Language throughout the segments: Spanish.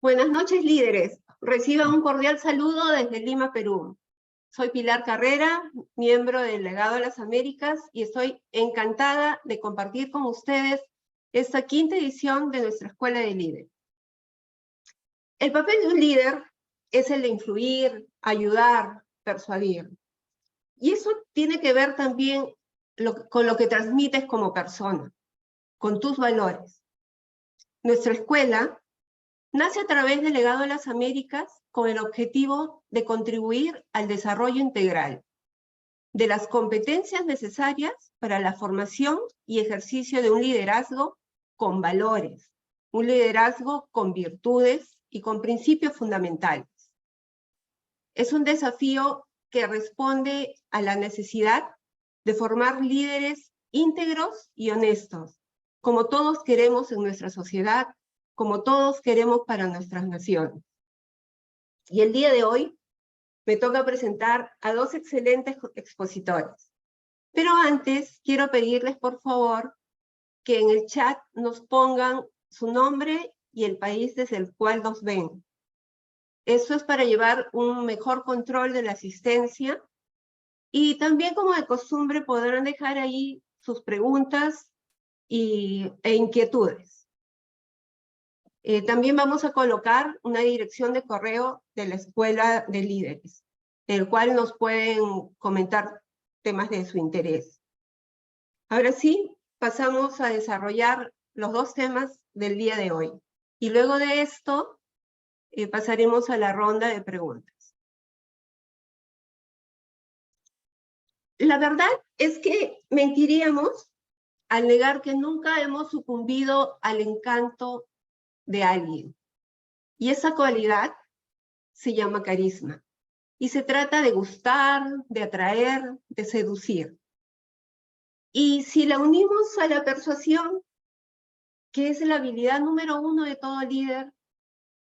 Buenas noches, líderes. Reciban un cordial saludo desde Lima, Perú. Soy Pilar Carrera, miembro del Legado de las Américas, y estoy encantada de compartir con ustedes esta quinta edición de nuestra Escuela de Líderes. El papel de un líder es el de influir, ayudar, persuadir. Y eso tiene que ver también con lo que transmites como persona, con tus valores. Nuestra escuela nace a través del Legado de las Américas con el objetivo de contribuir al desarrollo integral de las competencias necesarias para la formación y ejercicio de un liderazgo con valores, un liderazgo con virtudes y con principios fundamentales. Es un desafío que responde a la necesidad de formar líderes íntegros y honestos, como todos queremos en nuestra sociedad, como todos queremos para nuestras naciones. Y el día de hoy me toca presentar a dos excelentes expositores. Pero antes quiero pedirles, por favor, que en el chat nos pongan su nombre y el país desde el cual nos ven. Eso es para llevar un mejor control de la asistencia. Y también, como de costumbre, podrán dejar ahí sus preguntas e inquietudes. También vamos a colocar una dirección de correo de la Escuela de Líderes, en el cual nos pueden comentar temas de su interés. Ahora sí, pasamos a desarrollar los dos temas del día de hoy. Y luego de esto, pasaremos a la ronda de preguntas. La verdad es que mentiríamos al negar que nunca hemos sucumbido al encanto de alguien. Y esa cualidad se llama carisma. Y se trata de gustar, de atraer, de seducir. Y si la unimos a la persuasión, que es la habilidad número 1 de todo líder,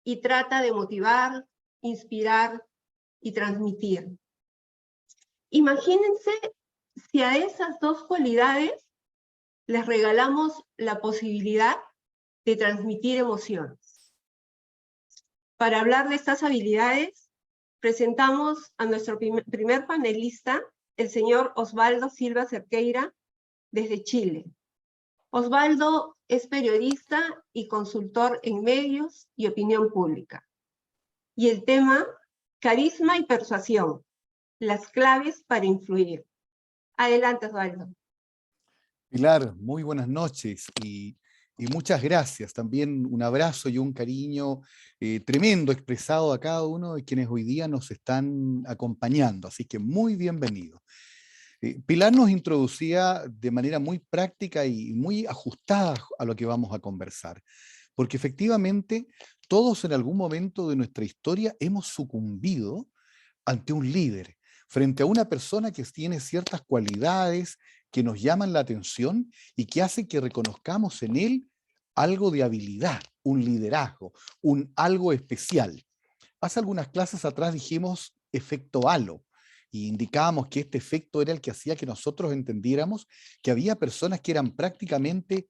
y trata de motivar, inspirar y transmitir. Imagínense si a esas dos cualidades les regalamos la posibilidad de transmitir emociones. Para hablar de estas habilidades, presentamos a nuestro primer panelista, el señor Osvaldo Silva Cerqueira, desde Chile. Osvaldo es periodista y consultor en medios y opinión pública. Y el tema, carisma y persuasión, las claves para influir. Adelante, Osvaldo. Pilar, muy buenas noches y muchas gracias. También un abrazo y un cariño tremendo expresado a cada uno de quienes hoy día nos están acompañando. Así que muy bienvenido. Pilar nos introducía de manera muy práctica y muy ajustada a lo que vamos a conversar, porque efectivamente todos en algún momento de nuestra historia hemos sucumbido ante un líder, frente a una persona que tiene ciertas cualidades que nos llaman la atención y que hace que reconozcamos en él algo de habilidad, un liderazgo, un algo especial. Hace algunas clases atrás dijimos efecto halo y indicábamos que este efecto era el que hacía que nosotros entendiéramos que había personas que eran prácticamente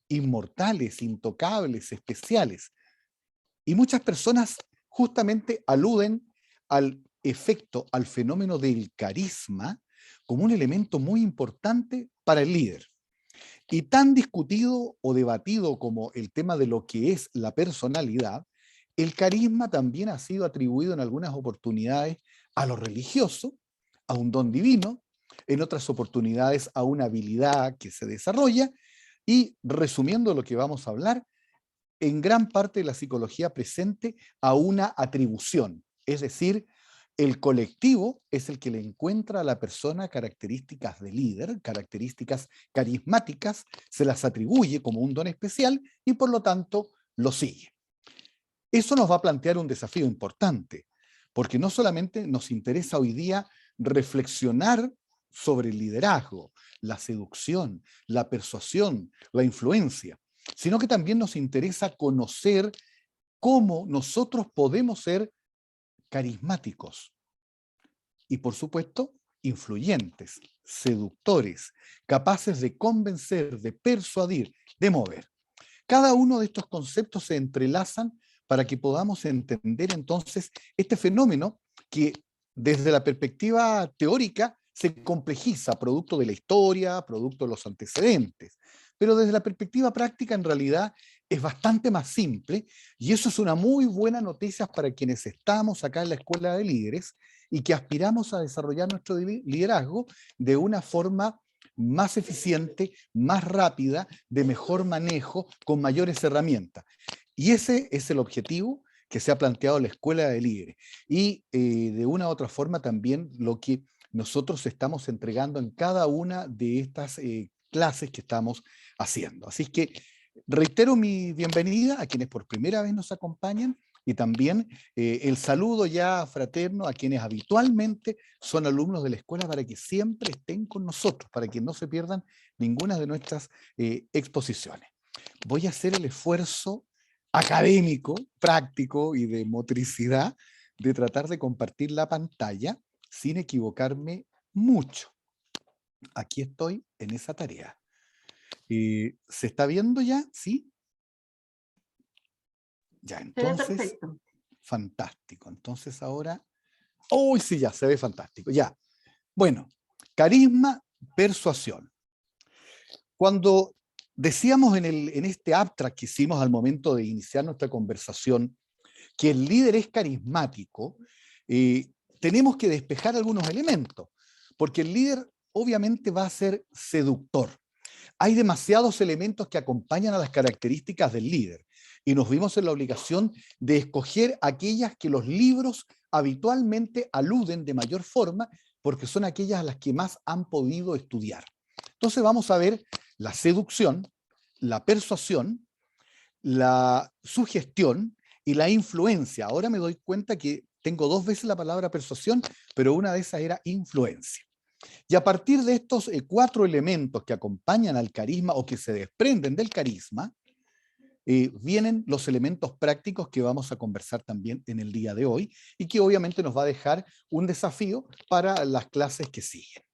inmortales, intocables, especiales. Y muchas personas justamente aluden al efecto, al fenómeno del carisma, como un elemento muy importante para el líder. Y tan discutido o debatido como el tema de lo que es la personalidad, el carisma también ha sido atribuido en algunas oportunidades a lo religioso, a un don divino, en otras oportunidades a una habilidad que se desarrolla, y resumiendo lo que vamos a hablar, en gran parte de la psicología presente a una atribución, es decir, el colectivo es el que le encuentra a la persona características de líder, características carismáticas, se las atribuye como un don especial y por lo tanto lo sigue. Eso nos va a plantear un desafío importante, porque no solamente nos interesa hoy día reflexionar sobre el liderazgo, la seducción, la persuasión, la influencia, sino que también nos interesa conocer cómo nosotros podemos ser carismáticos y, por supuesto, influyentes, seductores, capaces de convencer, de persuadir, de mover. Cada uno de estos conceptos se entrelazan para que podamos entender entonces este fenómeno que desde la perspectiva teórica se complejiza, producto de la historia, producto de los antecedentes. Pero desde la perspectiva práctica en realidad es bastante más simple, y eso es una muy buena noticia para quienes estamos acá en la Escuela de Líderes y que aspiramos a desarrollar nuestro liderazgo de una forma más eficiente, más rápida, de mejor manejo, con mayores herramientas. Y ese es el objetivo que se ha planteado la Escuela de Líderes. Y de una u otra forma también lo que nosotros estamos entregando en cada una de estas clases que estamos haciendo. Así que reitero mi bienvenida a quienes por primera vez nos acompañan y también el saludo ya fraterno a quienes habitualmente son alumnos de la escuela para que siempre estén con nosotros, para que no se pierdan ninguna de nuestras exposiciones. Voy a hacer el esfuerzo académico, práctico y de motricidad de tratar de compartir la pantalla sin equivocarme mucho. Aquí estoy en esa tarea. ¿Se está viendo ya? ¿Sí? Ya, entonces, fantástico. Entonces ahora, ¡uy! Sí, ya, se ve fantástico. Ya. Bueno, carisma, persuasión. Cuando decíamos en este abstract que hicimos al momento de iniciar nuestra conversación que el líder es carismático, tenemos que despejar algunos elementos, porque el líder obviamente va a ser seductor. Hay demasiados elementos que acompañan a las características del líder y nos vimos en la obligación de escoger aquellas que los libros habitualmente aluden de mayor forma porque son aquellas a las que más han podido estudiar. Entonces vamos a ver la seducción, la persuasión, la sugestión y la influencia. Ahora me doy cuenta que tengo dos veces la palabra persuasión, pero una de esas era influencia. Y a partir de estos cuatro elementos que acompañan al carisma o que se desprenden del carisma, vienen los elementos prácticos que vamos a conversar también en el día de hoy y que obviamente nos va a dejar un desafío para las clases que siguen.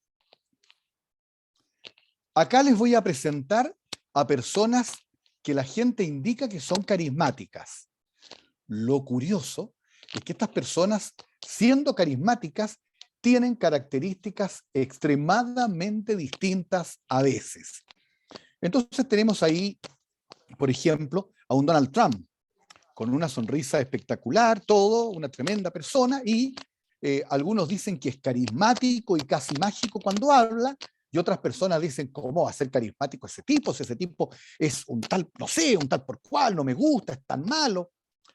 Acá les voy a presentar a personas que la gente indica que son carismáticas. Lo curioso es que estas personas, siendo carismáticas, tienen características extremadamente distintas a veces. Entonces tenemos ahí, por ejemplo, a un Donald Trump, con una sonrisa espectacular, todo, una tremenda persona, y algunos dicen que es carismático y casi mágico cuando habla, y otras personas dicen, ¿cómo va a ser carismático ese tipo? Si ese tipo es un tal, no sé, un tal por cual, no me gusta, es tan malo.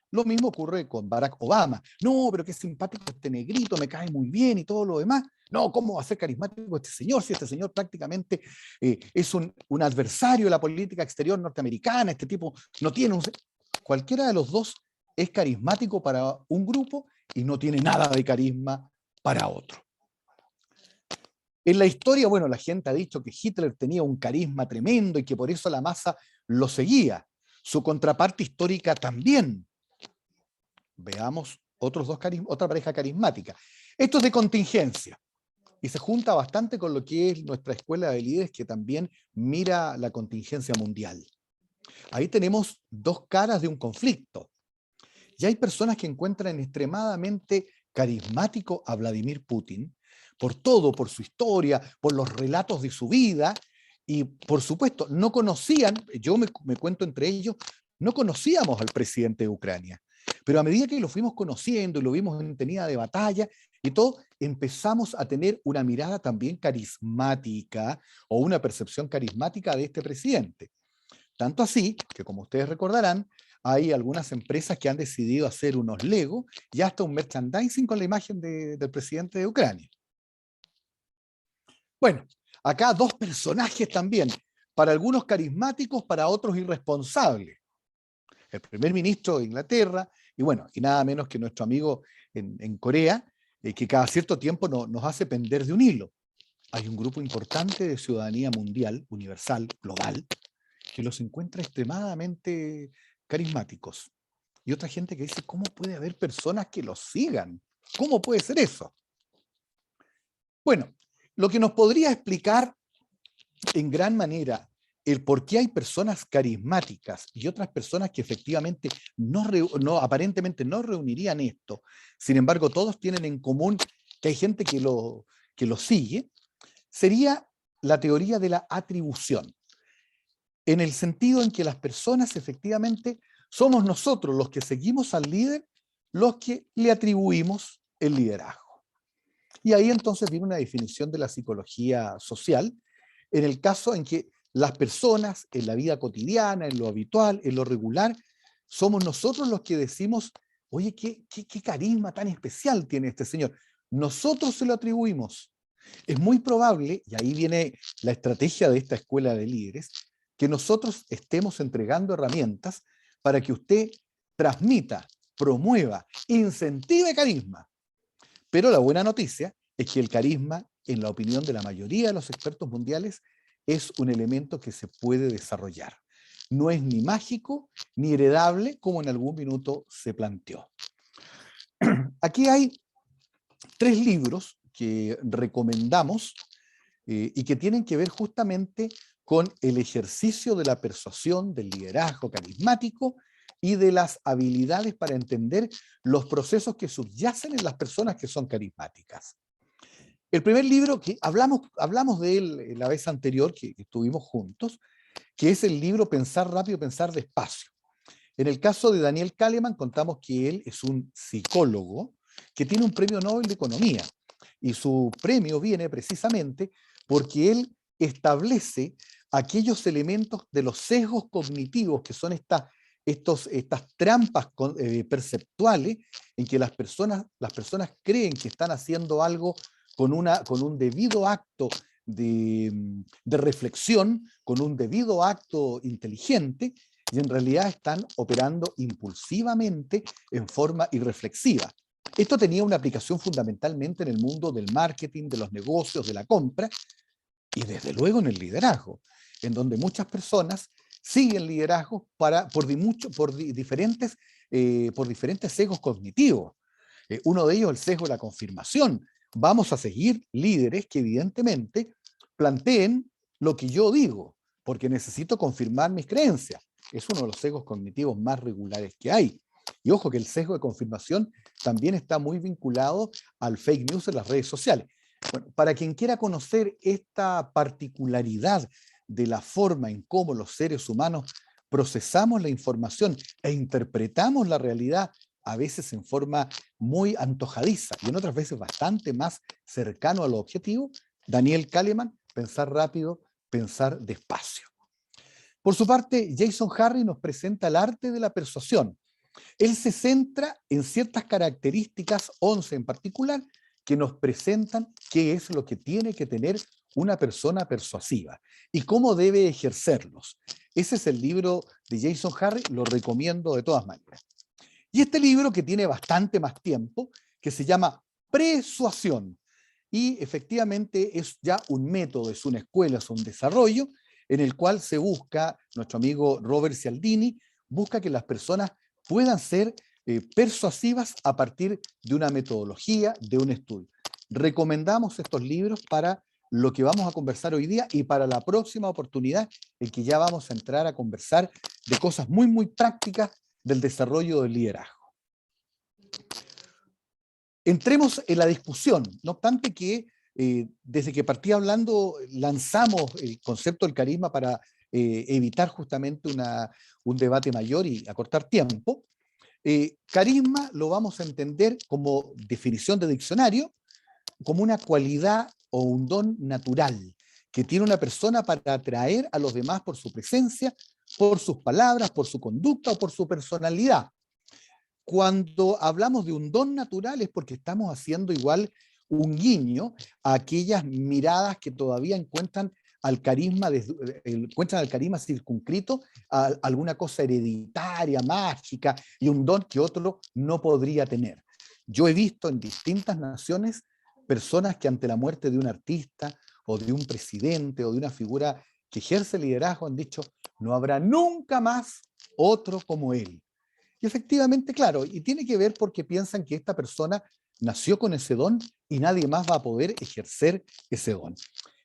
Lo mismo ocurre con Barack Obama. No, pero qué simpático este negrito, me cae muy bien y todo lo demás. No, ¿cómo va a ser carismático este señor? Si este señor prácticamente es un adversario de la política exterior norteamericana, este tipo no tiene un... Cualquiera de los dos es carismático para un grupo y no tiene nada de carisma para otro. En la historia, bueno, la gente ha dicho que Hitler tenía un carisma tremendo y que por eso la masa lo seguía. Su contraparte histórica también. Veamos otra pareja carismática. Esto es de contingencia y se junta bastante con lo que es nuestra escuela de líderes que también mira la contingencia mundial. Ahí tenemos dos caras de un conflicto. Y hay personas que encuentran extremadamente carismático a Vladimir Putin por todo, por su historia, por los relatos de su vida y por supuesto no conocían, yo me cuento entre ellos, no conocíamos al presidente de Ucrania. Pero a medida que lo fuimos conociendo y lo vimos en tenida de batalla y todo, empezamos a tener una mirada también carismática o una percepción carismática de este presidente. Tanto así que, como ustedes recordarán, hay algunas empresas que han decidido hacer unos Lego y hasta un merchandising con la imagen del presidente de Ucrania. Bueno, acá dos personajes también, para algunos carismáticos, para otros irresponsables. El primer ministro de Inglaterra, y bueno, y nada menos que nuestro amigo en Corea, que cada cierto tiempo nos hace pender de un hilo. Hay un grupo importante de ciudadanía mundial, universal, global, que los encuentra extremadamente carismáticos. Y otra gente que dice, ¿cómo puede haber personas que los sigan? ¿Cómo puede ser eso? Bueno, lo que nos podría explicar en gran manera el por qué hay personas carismáticas y otras personas que efectivamente aparentemente no reunirían esto. Sin embargo, todos tienen en común que hay gente que lo sigue, sería la teoría de la atribución, en el sentido en que las personas efectivamente somos nosotros los que seguimos al líder, los que le atribuimos el liderazgo. Y ahí entonces viene una definición de la psicología social, en el caso en que las personas en la vida cotidiana, en lo habitual, en lo regular, somos nosotros los que decimos, oye, qué carisma tan especial tiene este señor. Nosotros se lo atribuimos. Es muy probable, y ahí viene la estrategia de esta escuela de líderes, que nosotros estemos entregando herramientas para que usted transmita, promueva, incentive carisma. Pero la buena noticia es que el carisma, en la opinión de la mayoría de los expertos mundiales, es un elemento que se puede desarrollar. No es ni mágico ni heredable, como en algún minuto se planteó. Aquí hay 3 libros que recomendamos y que tienen que ver justamente con el ejercicio de la persuasión, del liderazgo carismático y de las habilidades para entender los procesos que subyacen en las personas que son carismáticas. El primer libro, que hablamos de él la vez anterior que estuvimos juntos, que es el libro Pensar rápido, pensar despacio. En el caso de Daniel Kahneman contamos que él es un psicólogo que tiene un premio Nobel de Economía, y su premio viene precisamente porque él establece aquellos elementos de los sesgos cognitivos, que son estas trampas perceptuales en que las personas creen que están haciendo algo con un debido acto de reflexión, con un debido acto inteligente, y en realidad están operando impulsivamente en forma irreflexiva. Esto tenía una aplicación fundamentalmente en el mundo del marketing, de los negocios, de la compra, y desde luego en el liderazgo, en donde muchas personas siguen liderazgos por diferentes sesgos cognitivos. Uno de ellos el sesgo de la confirmación. Vamos a seguir líderes que evidentemente planteen lo que yo digo, porque necesito confirmar mis creencias. Es uno de los sesgos cognitivos más regulares que hay. Y ojo que el sesgo de confirmación también está muy vinculado al fake news en las redes sociales. Bueno, para quien quiera conocer esta particularidad de la forma en cómo los seres humanos procesamos la información e interpretamos la realidad, a veces en forma muy antojadiza y en otras veces bastante más cercano a lo objetivo, Daniel Kahneman, Pensar rápido, pensar despacio. Por su parte, Jason Harry nos presenta el arte de la persuasión. Él se centra en ciertas características, 11 en particular, que nos presentan qué es lo que tiene que tener una persona persuasiva y cómo debe ejercerlos. Ese es el libro de Jason Harry, lo recomiendo de todas maneras. Y este libro, que tiene bastante más tiempo, que se llama Persuasión, y efectivamente es ya un método, es una escuela, es un desarrollo en el cual se busca, nuestro amigo Robert Cialdini, busca que las personas puedan ser persuasivas a partir de una metodología, de un estudio. Recomendamos estos libros para lo que vamos a conversar hoy día y para la próxima oportunidad en que ya vamos a entrar a conversar de cosas muy, muy prácticas del desarrollo del liderazgo. Entremos en la discusión, no obstante que desde que partí hablando lanzamos el concepto del carisma para evitar justamente un debate mayor y acortar tiempo. Carisma lo vamos a entender como definición de diccionario, como una cualidad o un don natural que tiene una persona para atraer a los demás por su presencia, por sus palabras, por su conducta o por su personalidad. Cuando hablamos de un don natural es porque estamos haciendo igual un guiño a aquellas miradas que todavía encuentran al carisma circunscrito a alguna cosa hereditaria, mágica, y un don que otro no podría tener. Yo he visto en distintas naciones personas que ante la muerte de un artista o de un presidente o de una figura que ejerce liderazgo han dicho, no habrá nunca más otro como él. Y efectivamente, claro, y tiene que ver porque piensan que esta persona nació con ese don y nadie más va a poder ejercer ese don.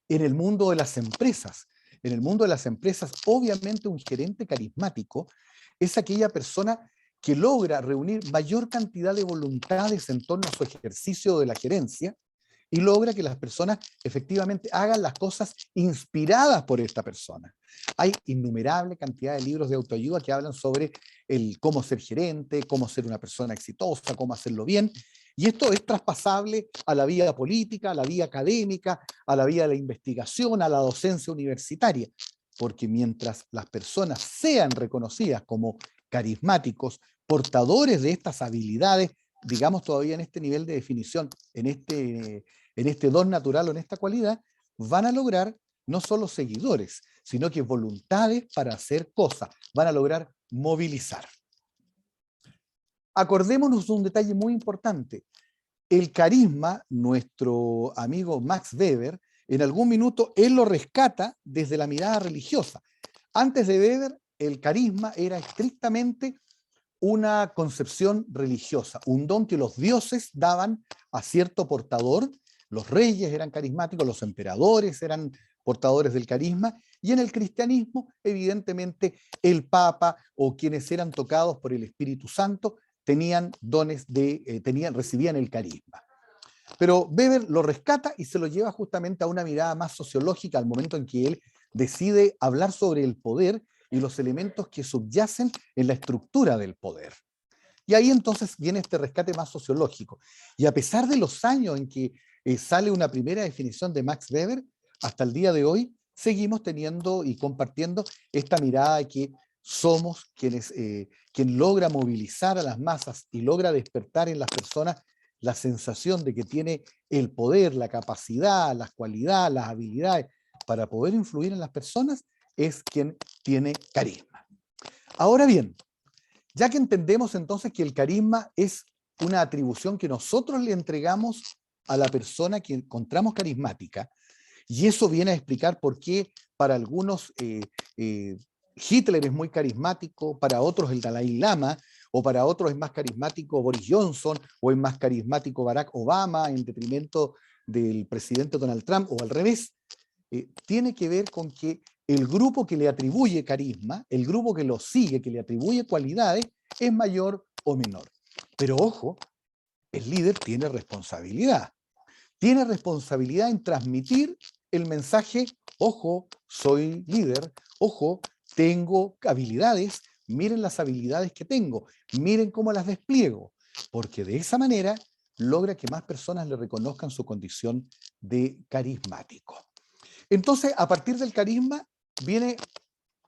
En el mundo de las empresas, en el mundo de las empresas, obviamente un gerente carismático es aquella persona que logra reunir mayor cantidad de voluntades en torno a su ejercicio de la gerencia y logra que las personas efectivamente hagan las cosas inspiradas por esta persona. Hay innumerable cantidad de libros de autoayuda que hablan sobre el cómo ser gerente, cómo ser una persona exitosa, cómo hacerlo bien, y esto es traspasable a la vida política, a la vida académica, a la vida de la investigación, a la docencia universitaria, porque mientras las personas sean reconocidas como carismáticos, portadores de estas habilidades, digamos todavía en este nivel de definición, en este don natural o en esta cualidad, van a lograr no solo seguidores, sino que voluntades para hacer cosas, van a lograr movilizar. Acordémonos de un detalle muy importante. El carisma, nuestro amigo Max Weber, en algún minuto él lo rescata desde la mirada religiosa. Antes de Weber, el carisma era estrictamente una concepción religiosa, un don que los dioses daban a cierto portador. Los reyes eran carismáticos, los emperadores eran portadores del carisma, y en el cristianismo, evidentemente, el Papa o quienes eran tocados por el Espíritu Santo tenían dones recibían el carisma. Pero Weber lo rescata y se lo lleva justamente a una mirada más sociológica al momento en que él decide hablar sobre el poder y los elementos que subyacen en la estructura del poder. Y ahí entonces viene este rescate más sociológico. Y a pesar de los años en que sale una primera definición de Max Weber, hasta el día de hoy seguimos teniendo y compartiendo esta mirada de que somos quien logra movilizar a las masas y logra despertar en las personas la sensación de que tiene el poder, la capacidad, las cualidades, las habilidades para poder influir en las personas, es quien tiene carisma. Ahora bien, ya que entendemos entonces que el carisma es una atribución que nosotros le entregamos a la persona que encontramos carismática, y eso viene a explicar por qué para algunos Hitler es muy carismático, para otros el Dalai Lama, o para otros es más carismático Boris Johnson, o es más carismático Barack Obama en detrimento del presidente Donald Trump, o al revés, tiene que ver con que el grupo que le atribuye carisma, el grupo que lo sigue, que le atribuye cualidades, es mayor o menor. Pero ojo, el líder tiene responsabilidad. Tiene responsabilidad en transmitir el mensaje, ojo, soy líder, ojo, tengo habilidades, miren las habilidades que tengo, miren cómo las despliego, porque de esa manera logra que más personas le reconozcan su condición de carismático. Entonces, a partir del carisma viene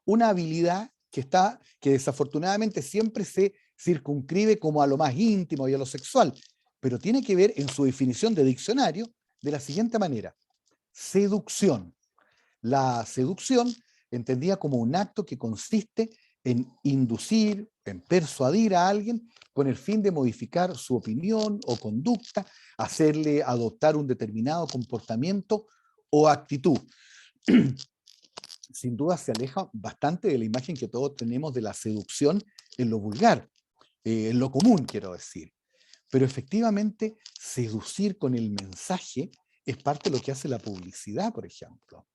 una habilidad que desafortunadamente siempre se circunscribe como a lo más íntimo y a lo sexual, pero tiene que ver en su definición de diccionario de la siguiente manera: seducción. La seducción entendida como un acto que consiste en inducir, en persuadir a alguien con el fin de modificar su opinión o conducta, hacerle adoptar un determinado comportamiento o actitud. Sin duda se aleja bastante de la imagen que todos tenemos de la seducción en lo vulgar, en lo común, quiero decir. Pero efectivamente, seducir con el mensaje es parte de lo que hace la publicidad, por ejemplo.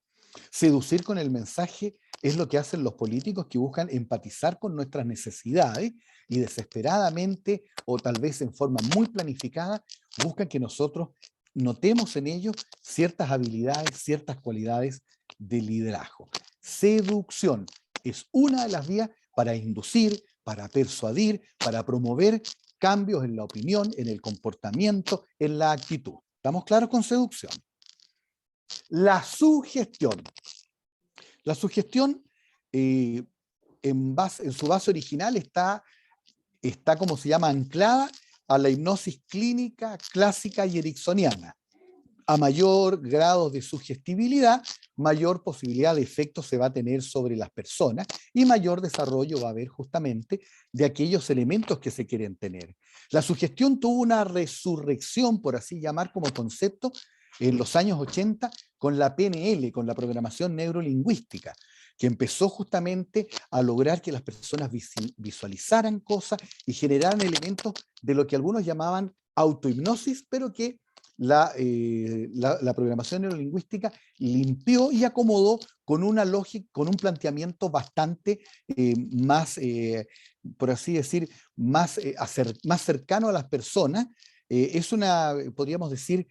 Seducir con el mensaje es lo que hacen los políticos que buscan empatizar con nuestras necesidades y desesperadamente, o tal vez en forma muy planificada, buscan que nosotros notemos en ellos ciertas habilidades, ciertas cualidades de liderazgo. Seducción es una de las vías para inducir, para persuadir, para promover cambios en la opinión, en el comportamiento, en la actitud. ¿Estamos claros con seducción? La sugestión. La sugestión en su base original está como se llama, anclada a la hipnosis clínica, clásica y ericksoniana. A mayor grado de sugestibilidad, mayor posibilidad de efecto se va a tener sobre las personas y mayor desarrollo va a haber justamente de aquellos elementos que se quieren tener. La sugestión tuvo una resurrección, por así llamar, como concepto en los años 80 con la PNL, con la programación neurolingüística, que empezó justamente a lograr que las personas visualizaran cosas y generaran elementos de lo que algunos llamaban autohipnosis, pero que la programación neurolingüística limpió y acomodó con una lógica, con un planteamiento bastante más, por así decir, más, más cercano a las personas. Es una, podríamos decir,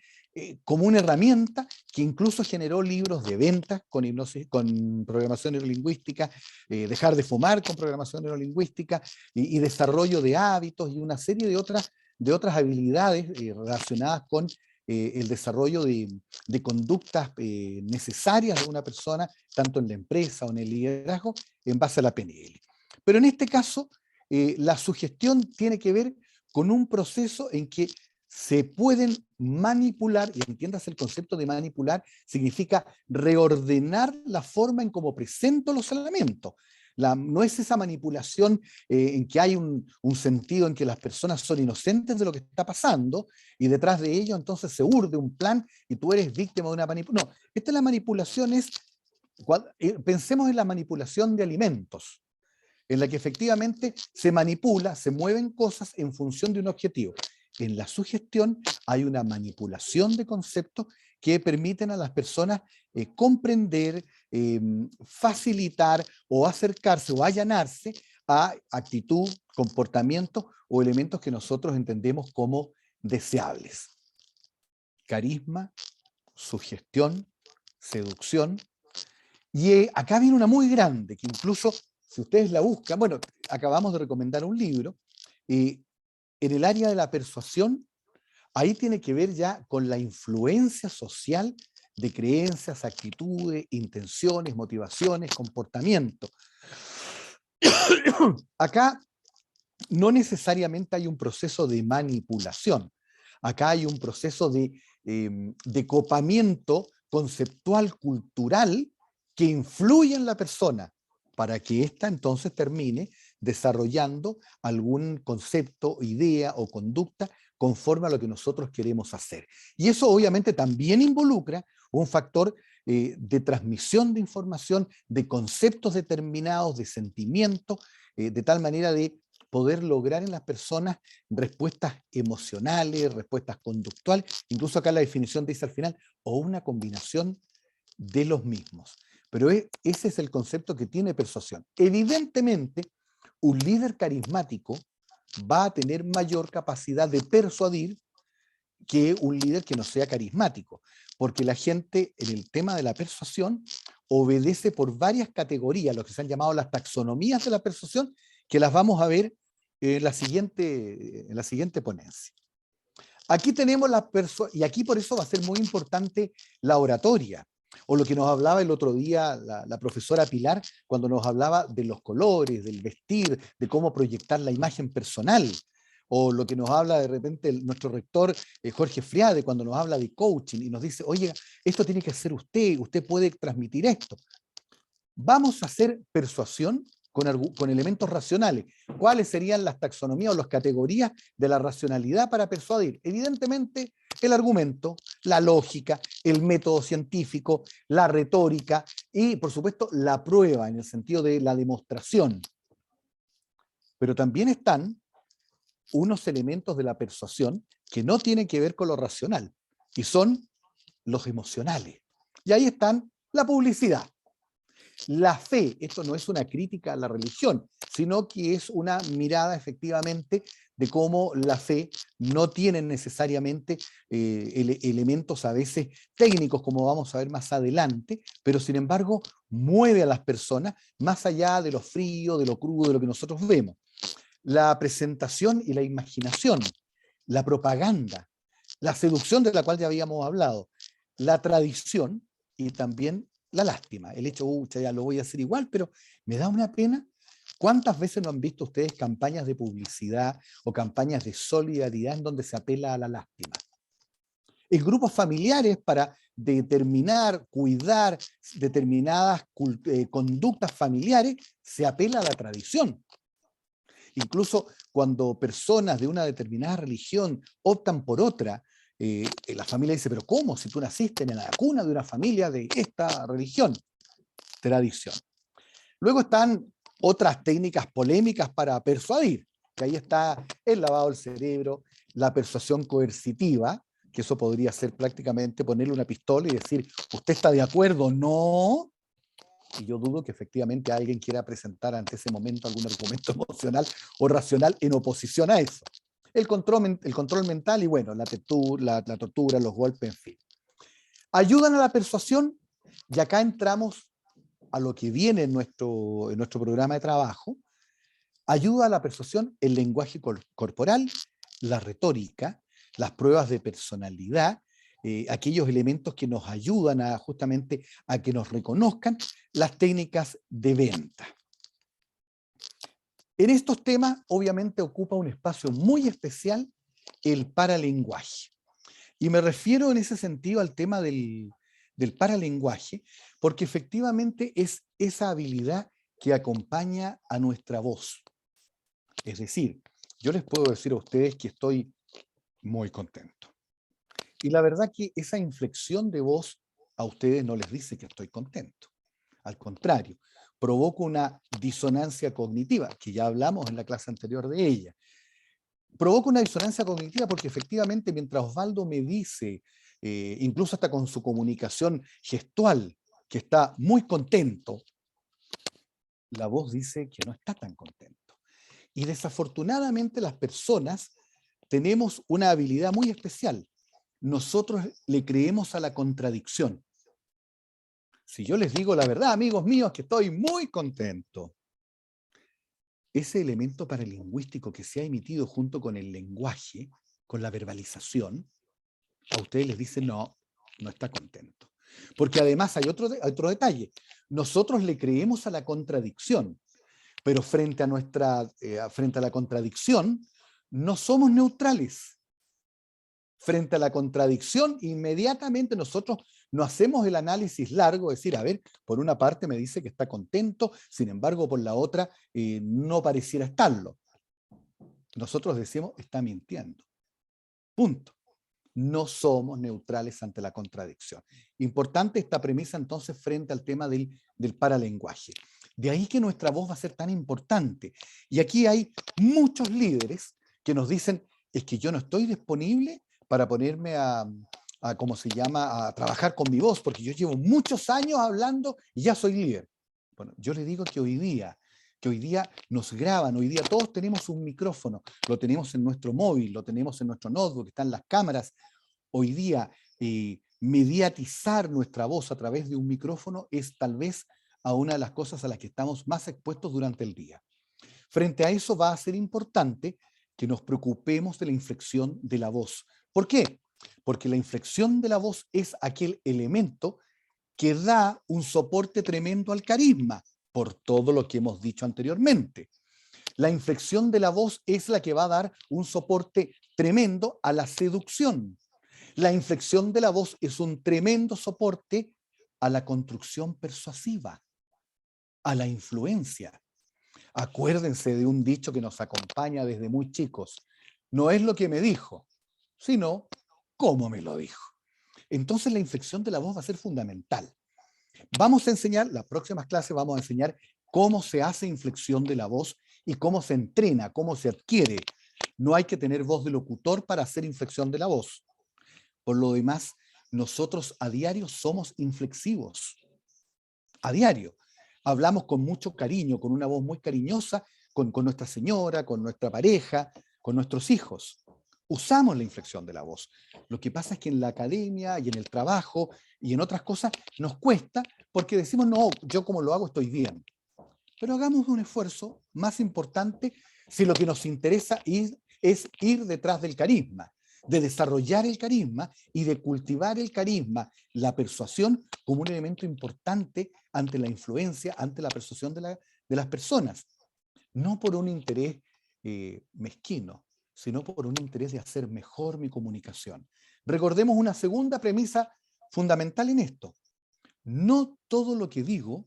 como una herramienta que incluso generó libros de ventas con hipnosis, con programación neurolingüística, dejar de fumar con programación neurolingüística y desarrollo de hábitos y una serie de otras habilidades relacionadas con el desarrollo de conductas necesarias de una persona, tanto en la empresa o en el liderazgo, en base a la PNL. Pero en este caso, la sugestión tiene que ver con un proceso en que se pueden manipular, y entiendas el concepto de manipular, significa reordenar la forma en cómo presento los elementos. No es esa manipulación en que hay un sentido en que las personas son inocentes de lo que está pasando y detrás de ello entonces se urde un plan y tú eres víctima de una manipulación. No, esta es la manipulación, pensemos en la manipulación de alimentos, en la que efectivamente se manipula, se mueven cosas en función de un objetivo. En la sugestión hay una manipulación de conceptos que permiten a las personas comprender, facilitar o acercarse o allanarse a actitud, comportamiento o elementos que nosotros entendemos como deseables. Carisma, sugestión, seducción. Y acá viene una muy grande, que incluso si ustedes la buscan, bueno, acabamos de recomendar un libro, en el área de la persuasión, ahí tiene que ver ya con la influencia social de creencias, actitudes, intenciones, motivaciones, comportamiento. Acá no necesariamente hay un proceso de manipulación, acá hay un proceso de copamiento conceptual, cultural, que influye en la persona para que ésta entonces termine desarrollando algún concepto, idea o conducta conforme a lo que nosotros queremos hacer. Y eso obviamente también involucra un factor de transmisión de información, de conceptos determinados, de sentimientos, de tal manera de poder lograr en las personas respuestas emocionales, respuestas conductuales, incluso acá la definición dice al final, o una combinación de los mismos. Pero ese es el concepto que tiene persuasión. Evidentemente, un líder carismático va a tener mayor capacidad de persuadir que un líder que no sea carismático, porque la gente en el tema de la persuasión obedece por varias categorías, lo que se han llamado las taxonomías de la persuasión, que las vamos a ver en la siguiente ponencia. Aquí tenemos la persuasión, y aquí por eso va a ser muy importante la oratoria, o lo que nos hablaba el otro día la profesora Pilar, cuando nos hablaba de los colores, del vestir, de cómo proyectar la imagen personal, o lo que nos habla de repente nuestro rector Jorge Friade, cuando nos habla de coaching y nos dice, oye, esto tiene que hacer usted, usted puede transmitir esto. Vamos a hacer persuasión con elementos racionales. ¿Cuáles serían las taxonomías o las categorías de la racionalidad para persuadir? Evidentemente, el argumento, la lógica, el método científico, la retórica y, por supuesto, la prueba en el sentido de la demostración. Pero también están unos elementos de la persuasión que no tienen que ver con lo racional y son los emocionales. Y ahí están la publicidad. La fe, esto no es una crítica a la religión, sino que es una mirada efectivamente de cómo la fe no tiene necesariamente elementos a veces técnicos, como vamos a ver más adelante, pero sin embargo mueve a las personas más allá de lo frío, de lo crudo, de lo que nosotros vemos. La presentación y la imaginación, la propaganda, la seducción de la cual ya habíamos hablado, la tradición y también la lástima, el hecho, ya lo voy a hacer igual, pero me da una pena. ¿Cuántas veces no han visto ustedes campañas de publicidad o campañas de solidaridad en donde se apela a la lástima? En grupos familiares para determinar, cuidar determinadas conductas familiares, se apela a la tradición. Incluso cuando personas de una determinada religión optan por otra, la familia dice, pero ¿cómo? Si tú naciste en la cuna de una familia de esta religión. Tradición. Luego están otras técnicas polémicas para persuadir, que ahí está el lavado del cerebro, la persuasión coercitiva, que eso podría ser prácticamente ponerle una pistola y decir, ¿usted está de acuerdo? No. Y yo dudo que efectivamente alguien quiera presentar ante ese momento algún argumento emocional o racional en oposición a eso. El control mental y bueno, la tortura, los golpes, en fin. Ayudan a la persuasión y acá entramos a lo que viene en nuestro programa de trabajo. Ayuda a la persuasión el lenguaje corporal, la retórica, las pruebas de personalidad, aquellos elementos que nos ayudan justamente a que nos reconozcan, las técnicas de venta. En estos temas, obviamente, ocupa un espacio muy especial el paralenguaje. Y me refiero en ese sentido al tema del paralenguaje, porque efectivamente es esa habilidad que acompaña a nuestra voz. Es decir, yo les puedo decir a ustedes que estoy muy contento. Y la verdad que esa inflexión de voz a ustedes no les dice que estoy contento. Al contrario, provoca una disonancia cognitiva, que ya hablamos en la clase anterior de ella. Provoca una disonancia cognitiva porque efectivamente mientras Osvaldo me dice, incluso hasta con su comunicación gestual, que está muy contento, la voz dice que no está tan contento. Y desafortunadamente las personas tenemos una habilidad muy especial. Nosotros le creemos a la contradicción. Si yo les digo la verdad, amigos míos, que estoy muy contento, ese elemento paralingüístico que se ha emitido junto con el lenguaje, con la verbalización, a ustedes les dice no, no está contento. Porque además hay otro detalle. Nosotros le creemos a la contradicción, pero frente a la contradicción, no somos neutrales. Frente a la contradicción, inmediatamente nosotros no hacemos el análisis largo, es decir, a ver, por una parte me dice que está contento, sin embargo, por la otra no pareciera estarlo. Nosotros decimos, está mintiendo. Punto. No somos neutrales ante la contradicción. Importante esta premisa entonces frente al tema del paralenguaje. De ahí que nuestra voz va a ser tan importante. Y aquí hay muchos líderes que nos dicen, es que yo no estoy disponible para ponerme ¿cómo se llama?, a trabajar con mi voz, porque yo llevo muchos años hablando y ya soy líder. Bueno, yo les digo que hoy día nos graban, hoy día todos tenemos un micrófono, lo tenemos en nuestro móvil, lo tenemos en nuestro notebook, están las cámaras. Hoy día mediatizar nuestra voz a través de un micrófono es tal vez a una de las cosas a las que estamos más expuestos durante el día. Frente a eso va a ser importante que nos preocupemos de la inflexión de la voz. ¿Por qué? Porque la inflexión de la voz es aquel elemento que da un soporte tremendo al carisma, por todo lo que hemos dicho anteriormente. La inflexión de la voz es la que va a dar un soporte tremendo a la seducción. La inflexión de la voz es un tremendo soporte a la construcción persuasiva, a la influencia. Acuérdense de un dicho que nos acompaña desde muy chicos. No es lo que me dijo, sino cómo me lo dijo. Entonces la inflexión de la voz va a ser fundamental. Vamos a enseñar, las próximas clases vamos a enseñar cómo se hace inflexión de la voz y cómo se entrena, cómo se adquiere. No hay que tener voz de locutor para hacer inflexión de la voz. Por lo demás, nosotros a diario somos inflexivos. A diario. Hablamos con mucho cariño, con una voz muy cariñosa, con nuestra señora, con nuestra pareja, con nuestros hijos. Usamos la inflexión de la voz. Lo que pasa es que en la academia y en el trabajo y en otras cosas nos cuesta porque decimos, no, yo como lo hago estoy bien. Pero hagamos un esfuerzo más importante si lo que nos interesa es ir detrás del carisma, de desarrollar el carisma y de cultivar el carisma, la persuasión como un elemento importante ante la influencia, ante la persuasión de las personas. No por un interés mezquino, sino por un interés de hacer mejor mi comunicación. Recordemos una segunda premisa fundamental en esto. No todo lo que digo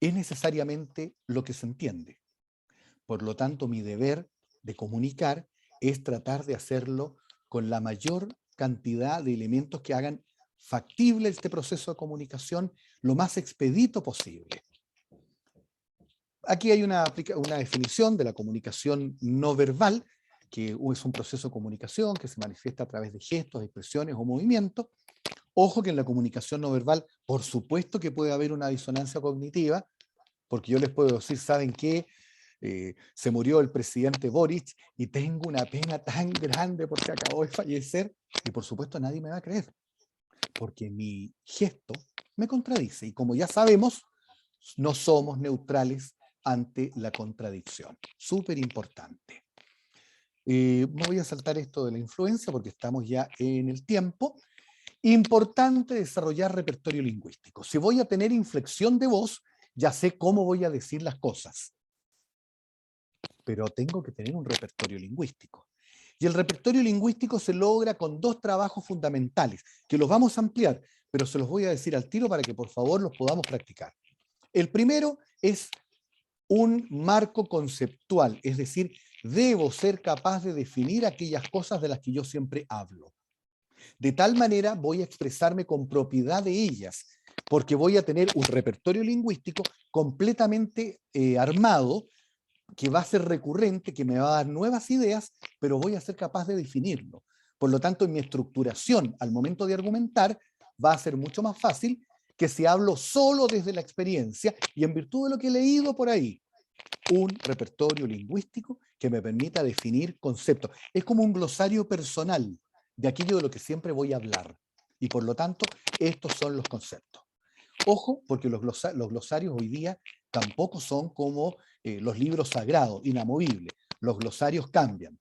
es necesariamente lo que se entiende. Por lo tanto, mi deber de comunicar es tratar de hacerlo con la mayor cantidad de elementos que hagan factible este proceso de comunicación lo más expedito posible. Aquí hay una definición de la comunicación no verbal que es un proceso de comunicación que se manifiesta a través de gestos, expresiones o movimientos. Ojo que en la comunicación no verbal, por supuesto que puede haber una disonancia cognitiva, porque yo les puedo decir, ¿saben qué? Se murió el presidente Boric y tengo una pena tan grande porque acabó de fallecer, y por supuesto nadie me va a creer, porque mi gesto me contradice, y como ya sabemos, no somos neutrales ante la contradicción. Súper importante. Me voy a saltar esto de la influencia porque estamos ya en el tiempo. Importante desarrollar repertorio lingüístico. Si voy a tener inflexión de voz, ya sé cómo voy a decir las cosas, pero tengo que tener un repertorio lingüístico. Y el repertorio lingüístico se logra con dos trabajos fundamentales, que los vamos a ampliar, pero se los voy a decir al tiro para que por favor los podamos practicar. El primero es un marco conceptual, es decir, debo ser capaz de definir aquellas cosas de las que yo siempre hablo. De tal manera voy a expresarme con propiedad de ellas, porque voy a tener un repertorio lingüístico completamente armado, que va a ser recurrente, que me va a dar nuevas ideas, pero voy a ser capaz de definirlo. Por lo tanto, en mi estructuración al momento de argumentar va a ser mucho más fácil que si hablo solo desde la experiencia y en virtud de lo que he leído por ahí. Un repertorio lingüístico que me permita definir conceptos. Es como un glosario personal de aquello de lo que siempre voy a hablar. Y por lo tanto, estos son los conceptos. Ojo, porque los glosarios hoy día tampoco son como los libros sagrados, inamovibles. Los glosarios cambian.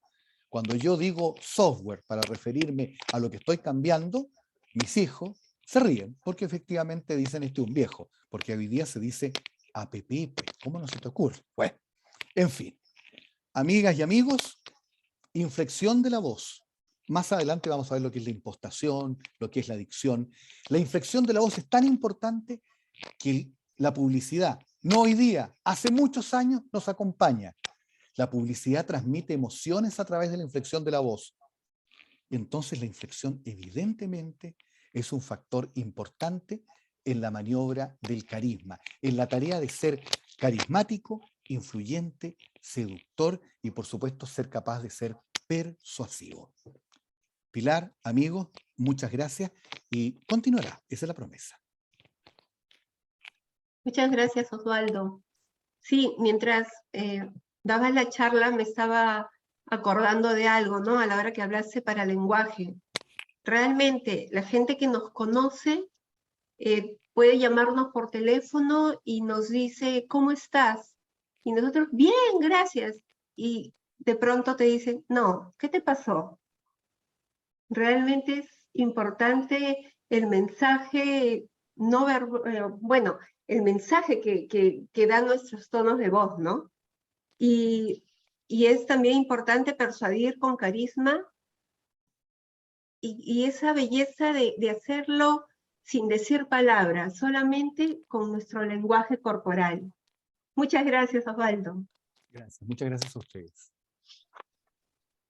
Cuando yo digo software para referirme a lo que estoy cambiando, mis hijos se ríen, porque efectivamente dicen este es un viejo, porque hoy día se dice app, ¿cómo no se te ocurre? Bueno, en fin. Amigas y amigos, inflexión de la voz. Más adelante vamos a ver lo que es la impostación, lo que es la dicción. La inflexión de la voz es tan importante que la publicidad, no hoy día, hace muchos años nos acompaña. La publicidad transmite emociones a través de la inflexión de la voz. Entonces la inflexión evidentemente es un factor importante en la maniobra del carisma, en la tarea de ser carismático, influyente, seductor y por supuesto ser capaz de ser persuasivo. Pilar, amigos, muchas gracias y continuará, esa es la promesa. Muchas gracias, Osvaldo. Sí, mientras daba la charla me estaba acordando de algo, ¿no? A la hora que hablaste para lenguaje. Realmente, la gente que nos conoce puede llamarnos por teléfono y nos dice, ¿cómo estás? Y nosotros, bien, gracias. Y de pronto te dicen, no, ¿qué te pasó? Realmente es importante el mensaje no bueno, el mensaje que dan nuestros tonos de voz, ¿no? Y es también importante persuadir con carisma y esa belleza de hacerlo sin decir palabras, solamente con nuestro lenguaje corporal. Muchas gracias, Osvaldo. Gracias, muchas gracias a ustedes.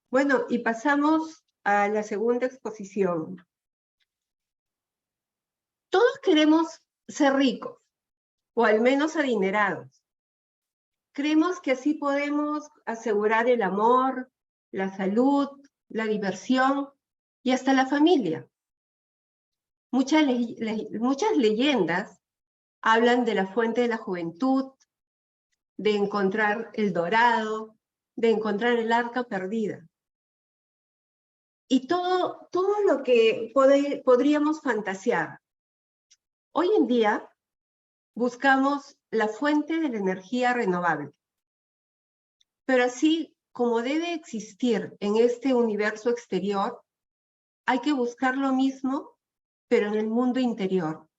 Bueno, y pasamos a la segunda exposición. Todos queremos ser ricos, o al menos adinerados. Creemos que así podemos asegurar el amor, la salud, la diversión y hasta la familia. Muchas leyendas hablan de la fuente de la juventud, de encontrar el dorado, de encontrar el arca perdida. Y todo lo que podríamos fantasear. Hoy en día buscamos la fuente de la energía renovable. Pero así como debe existir en este universo exterior, hay que buscar lo mismo, pero en el mundo interior,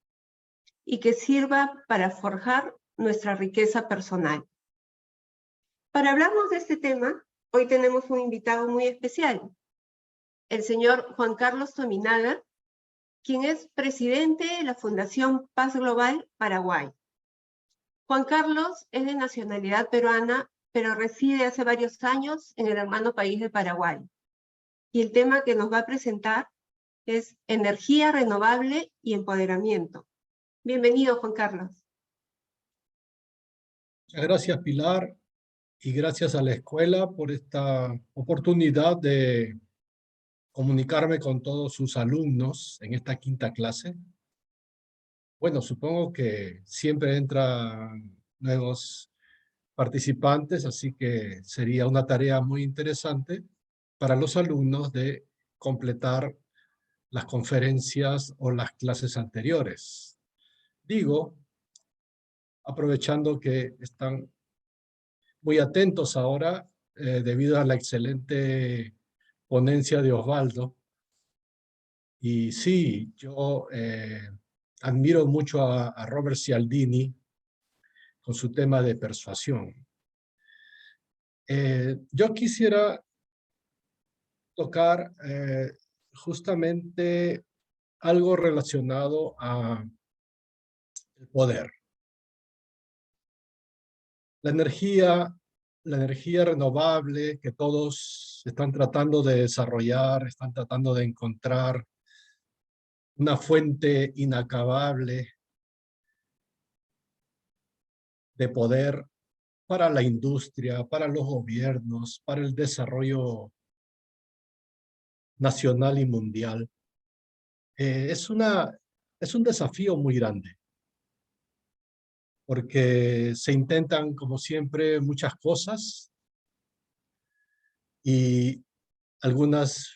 y que sirva para forjar nuestra riqueza personal. Para hablarnos de este tema, hoy tenemos un invitado muy especial, el señor Juan Carlos Tominaga, quien es presidente de la Fundación Paz Global Paraguay. Juan Carlos es de nacionalidad peruana, pero reside hace varios años en el hermano país de Paraguay. Y el tema que nos va a presentar es energía renovable y empoderamiento. Bienvenido, Juan Carlos. Muchas gracias, Pilar. y gracias a la escuela por esta oportunidad de comunicarme con todos sus alumnos en esta quinta clase. Bueno, supongo que siempre entran nuevos participantes, así que sería una tarea muy interesante para los alumnos de completar las conferencias o las clases anteriores. Digo, aprovechando que están muy atentos ahora debido a la excelente ponencia de Osvaldo. Y sí, yo admiro mucho a Robert Cialdini con su tema de persuasión. Yo quisiera tocar justamente algo relacionado a el poder. La energía renovable que todos están tratando de desarrollar, están tratando de encontrar una fuente inacabable de poder para la industria, para los gobiernos, para el desarrollo nacional y mundial. Es un desafío muy grande, porque se intentan, como siempre, muchas cosas y algunas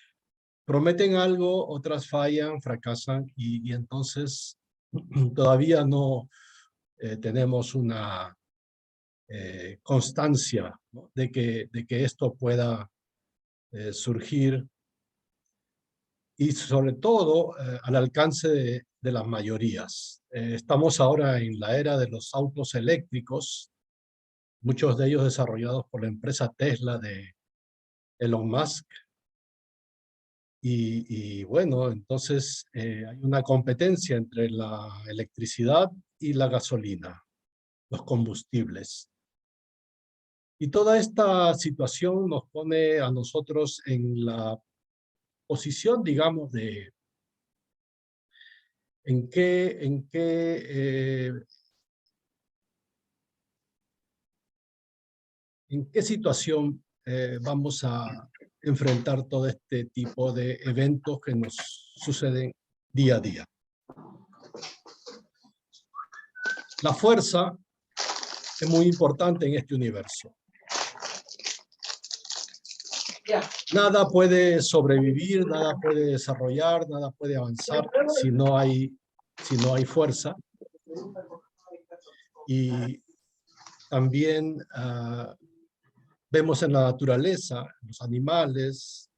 prometen algo, otras fallan, fracasan y entonces todavía no tenemos una constancia, ¿no? de que esto pueda surgir y sobre todo al alcance de las mayorías. Estamos ahora en la era de los autos eléctricos, muchos de ellos desarrollados por la empresa Tesla de Elon Musk. Y bueno, entonces hay una competencia entre la electricidad y la gasolina, los combustibles. Y toda esta situación nos pone a nosotros en la posición, digamos, de en qué situación vamos a enfrentar todo este tipo de eventos que nos suceden día a día. La fuerza es muy importante en este universo. Nada puede sobrevivir, nada puede desarrollar, nada puede avanzar si no hay fuerza. Y también vemos en la naturaleza, en los animales,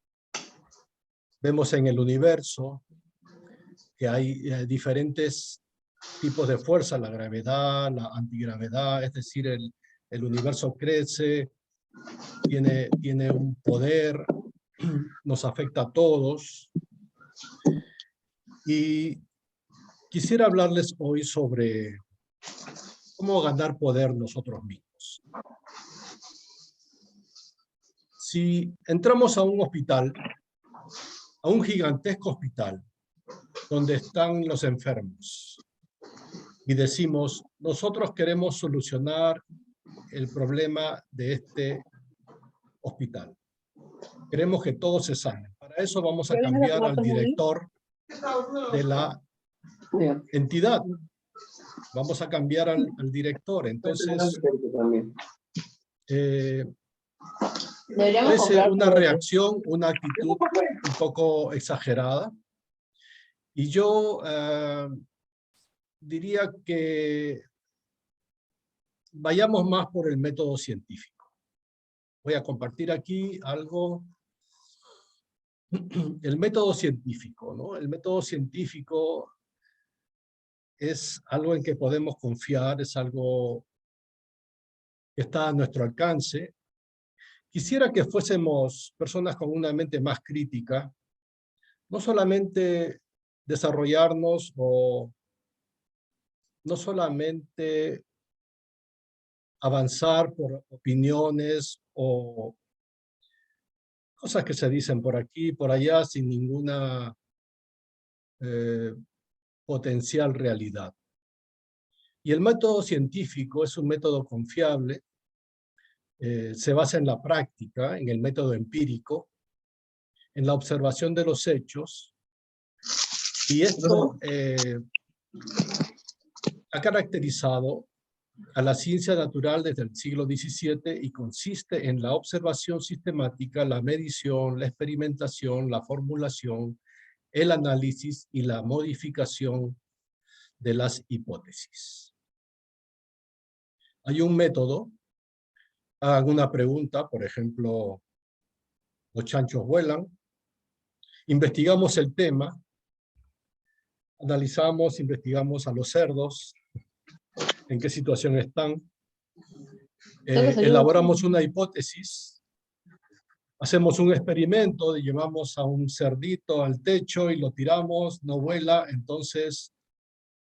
vemos en el universo que hay diferentes tipos de fuerza, la gravedad, la antigravedad, es decir, el universo crece, tiene un poder, nos afecta a todos. Y quisiera hablarles hoy sobre cómo ganar poder nosotros mismos. Si entramos a un hospital, a un gigantesco hospital, donde están los enfermos, y decimos, nosotros queremos solucionar el problema de este hospital. Queremos que todos se sanen. Para eso vamos a cambiar al director de la entidad. Vamos a cambiar al director. Entonces, puede ser una reacción, una actitud un poco exagerada. Y yo diría que vayamos más por el método científico. Voy a compartir aquí algo. El método científico, ¿no? El método científico es algo en que podemos confiar, es algo que está a nuestro alcance. Quisiera que fuésemos personas con una mente más crítica, no solamente desarrollarnos o no solamente avanzar por opiniones o cosas que se dicen por aquí y por allá sin ninguna potencial realidad. Y el método científico es un método confiable se basa en la práctica, en el método empírico, en la observación de los hechos, y esto ha caracterizado a la ciencia natural desde el siglo XVII y consiste en la observación sistemática, la medición, la experimentación, la formulación, el análisis y la modificación de las hipótesis. Hay un método, hagan una pregunta, por ejemplo, los chanchos vuelan, investigamos el tema, analizamos, investigamos a los cerdos, en qué situación están, elaboramos una hipótesis, hacemos un experimento, llevamos a un cerdito al techo y lo tiramos, no vuela, entonces,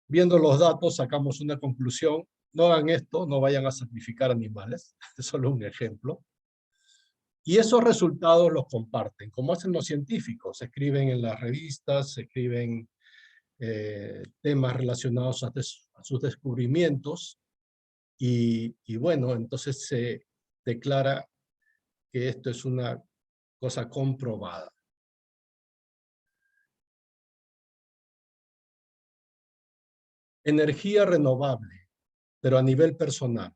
viendo los datos, sacamos una conclusión. No hagan esto, no vayan a sacrificar animales, es solo un ejemplo. Y esos resultados los comparten, como hacen los científicos, escriben en las revistas, escriben temas relacionados a sus descubrimientos, y bueno, entonces se declara que esto es una cosa comprobada. Energía renovable, pero a nivel personal.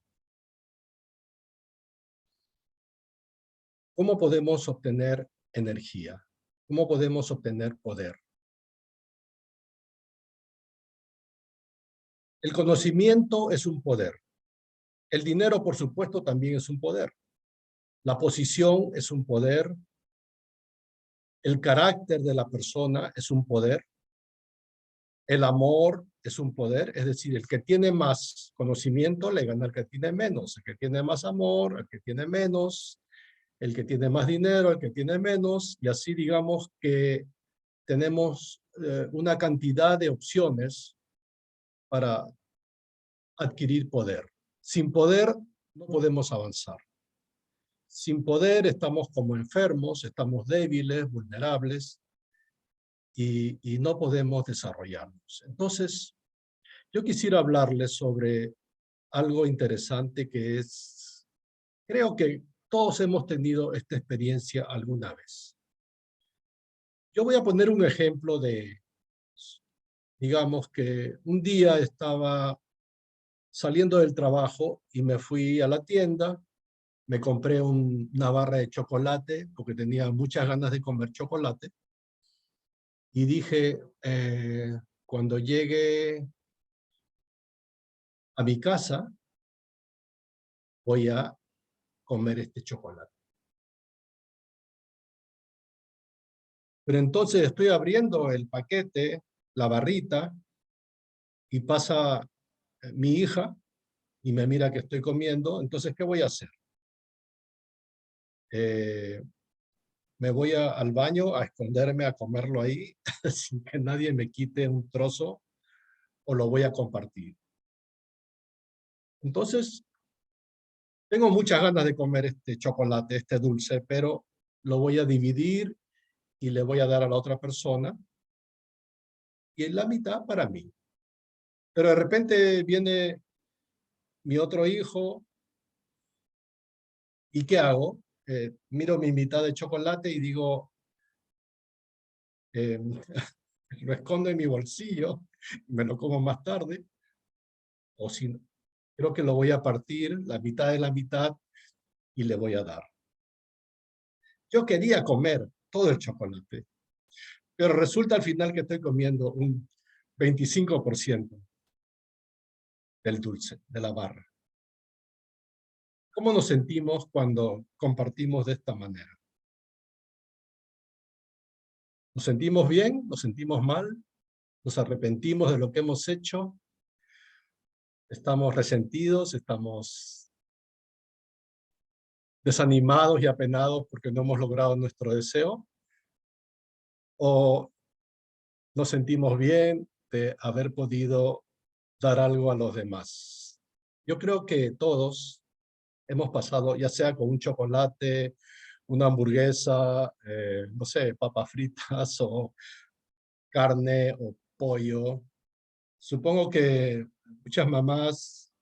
¿Cómo podemos obtener energía? ¿Cómo podemos obtener poder? El conocimiento es un poder. El dinero, por supuesto, también es un poder. La posición es un poder. El carácter de la persona es un poder. El amor es un poder, es decir, el que tiene más conocimiento le gana al que tiene menos. El que tiene más amor, el que tiene menos. El que tiene más dinero, el que tiene menos. Y así digamos que tenemos una cantidad de opciones para adquirir poder. Sin poder no podemos avanzar. Sin poder estamos como enfermos, estamos débiles, vulnerables y no podemos desarrollarnos. Entonces, yo quisiera hablarles sobre algo interesante que es, creo que todos hemos tenido esta experiencia alguna vez. Yo voy a poner un ejemplo de, digamos que un día estaba saliendo del trabajo y me fui a la tienda, me compré una barra de chocolate porque tenía muchas ganas de comer chocolate y dije, cuando llegue a mi casa voy a comer este chocolate. Pero entonces estoy abriendo el paquete, la barrita, y pasa mi hija y me mira que estoy comiendo, entonces, ¿qué voy a hacer? Me voy al baño a esconderme a comerlo ahí sin que nadie me quite un trozo o lo voy a compartir. Entonces, tengo muchas ganas de comer este chocolate, este dulce, pero lo voy a dividir y le voy a dar a la otra persona y en la mitad para mí. Pero de repente viene mi otro hijo y ¿qué hago? Miro mi mitad de chocolate y digo, lo escondo en mi bolsillo, me lo como más tarde, o si no, creo que lo voy a partir, la mitad de la mitad, y le voy a dar. Yo quería comer todo el chocolate, pero resulta al final que estoy comiendo un 25% del dulce, de la barra. ¿Cómo nos sentimos cuando compartimos de esta manera? ¿Nos sentimos bien? ¿Nos sentimos mal? ¿Nos arrepentimos de lo que hemos hecho? ¿Estamos resentidos? ¿Estamos desanimados y apenados porque no hemos logrado nuestro deseo? ¿O nos sentimos bien de haber podido dar algo a los demás? Yo creo que todos hemos pasado, ya sea con un chocolate, una hamburguesa, no sé, papas fritas o carne o pollo. Supongo que muchas mamás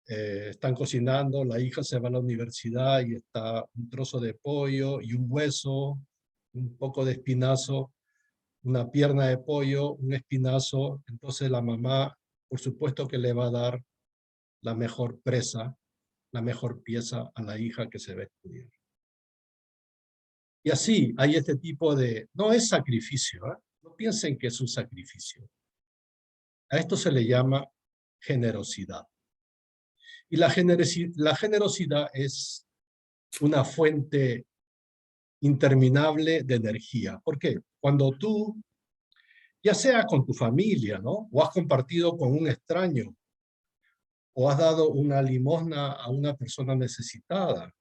están cocinando, la hija se va a la universidad y está un trozo de pollo y un hueso, un poco de espinazo, una pierna de pollo, un espinazo. Entonces la mamá, por supuesto que le va a dar la mejor presa, la mejor pieza a la hija que se va a estudiar. Y así hay este tipo de, no es sacrificio, ¿eh? No piensen que es un sacrificio. A esto se le llama generosidad. Y la generosidad es una fuente interminable de energía. ¿Por qué? Cuando tú, ya sea con tu familia, ¿no? O has compartido con un extraño, o has dado una limosna a una persona necesitada.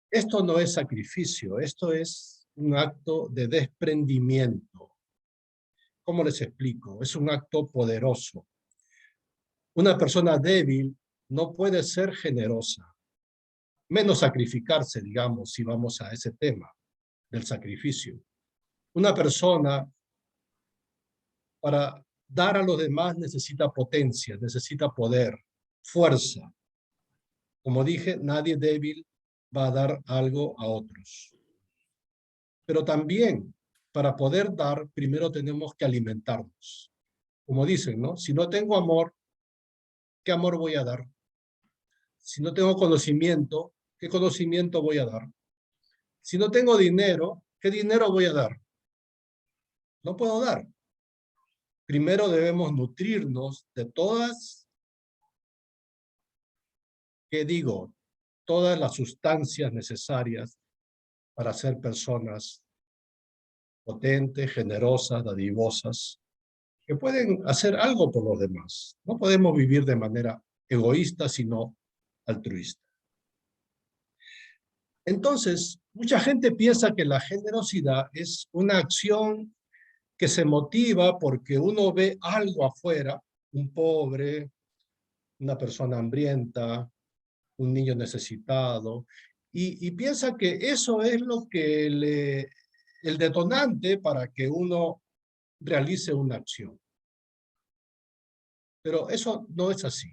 Esto no es sacrificio, esto es un acto de desprendimiento. ¿Cómo les explico? Es un acto poderoso. Una persona débil no puede ser generosa, menos sacrificarse, digamos, si vamos a ese tema del sacrificio. Una persona, para dar a los demás, necesita potencia, necesita poder, fuerza. Como dije, nadie débil va a dar algo a otros. Pero también, para poder dar, primero tenemos que alimentarnos. Como dicen, ¿no? Si no tengo amor, ¿qué amor voy a dar? Si no tengo conocimiento, ¿qué conocimiento voy a dar? Si no tengo dinero, ¿qué dinero voy a dar? No puedo dar. Primero debemos nutrirnos de todas, ¿qué digo? Todas las sustancias necesarias para ser personas potentes, generosas, dadivosas, que pueden hacer algo por los demás. No podemos vivir de manera egoísta, sino altruista. Entonces, mucha gente piensa que la generosidad es una acción que se motiva porque uno ve algo afuera, un pobre, una persona hambrienta, un niño necesitado, y piensa que eso es lo que el detonante para que uno realice una acción. Pero eso no es así.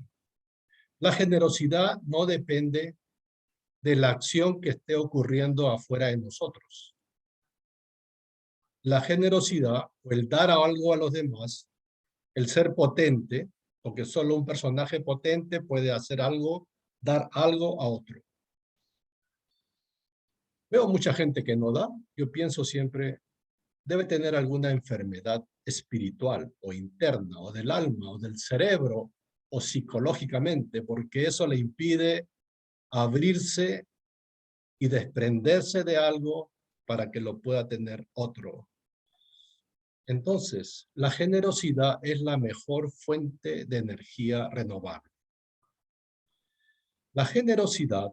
La generosidad no depende de la acción que esté ocurriendo afuera de nosotros. La generosidad, o el dar algo a los demás, el ser potente, porque solo un personaje potente puede hacer algo, dar algo a otro. Veo mucha gente que no da. Yo pienso siempre, debe tener alguna enfermedad espiritual o interna, o del alma, o del cerebro, o psicológicamente, porque eso le impide abrirse y desprenderse de algo para que lo pueda tener otro. Entonces, la generosidad es la mejor fuente de energía renovable. La generosidad,